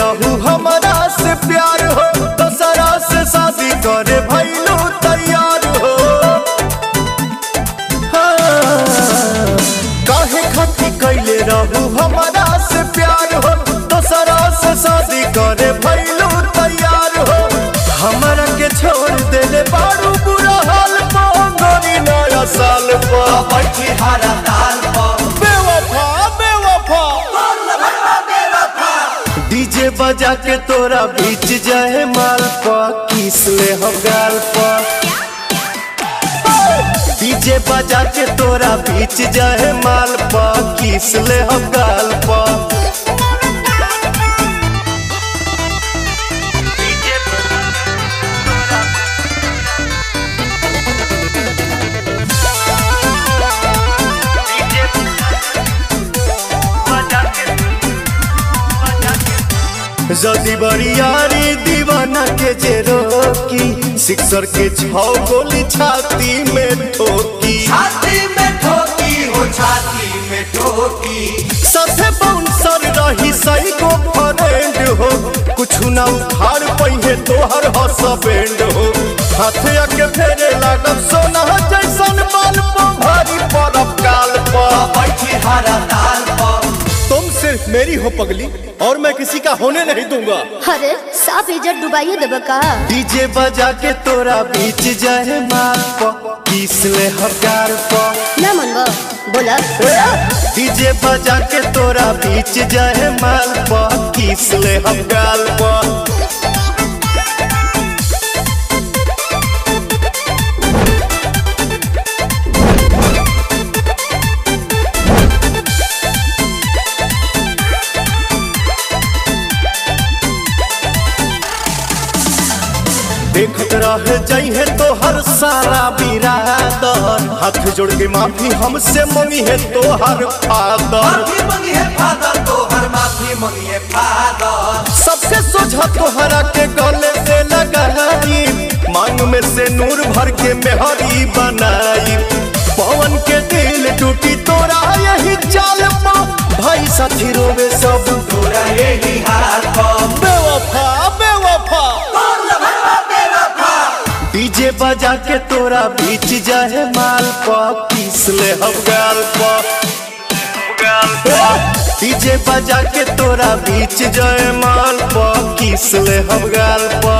रहू हमारा से प्यार हो, दूसरा से शादी करे भइलू तैयार हो। हाँ, काहे खाती कैले रहू हमारा से प्यार हो, दूसरा से शादी करे भइलू तैयार हो। हमारा के छोड़ देले बारू बुरा हाल पा, गोरी नया साल पा बैठी हरा ताल पर बेवफा बेवफा डीजे बजा के तोरा बीच जाए माल पा, किस ले हम गाल पा। डीजे बजा के तोरा बीच जाए माल पा, किस ले हम गाल पा। जदी बरियारी दीवाना के जे रोकी, सिक्सर के 6 गोली छाती में ठोकी। छाती में ठोकी हो छाती में ठोकी। सथे बाउंसर रही सही को फ्रेंड हो, कुछ ना उखाड़ पहिए तोहर हसबैंड हो। हाथे आके फेरे लागब सोना जैसन बाल पा, भारी परब काल पा बैठी हरा ताल पर। तुम सिर्फ मेरी हो पगली, और मैं किसी का होने नहीं दूंगा। अरे साफ इज्जत डुबाइए देबा का। डीजे बजा के तोरा बीच जाए माल पा, किस ले हकार पा। ना मनबा बोला डीजे बजा के तोरा बीच जाए माल पा, किस ले हम गाल पा। देखत रह जाइए तो हर सारा बिरादर, हाथ जोड़ के माफी हमसे मंगी है तो हर फादर। माफी मंगी है फादर तोहर, माफी मंगी है फादर। सबसे सोझा तोहरा के गले से लगाई, मांग में से नूर भर के मेहरी बनाई। पवन के दिल टूटी तोरा यही चाल पा, भाई साथी रोवे सब तोरा यही हाल पर। बेवफा बेवफा डीजे बजा के तोरा बीच जाए माल पा, किस ले हम गाल पा। डीजे बजा के तोरा बीच जाए माल पा, किस ले हम गाल पा।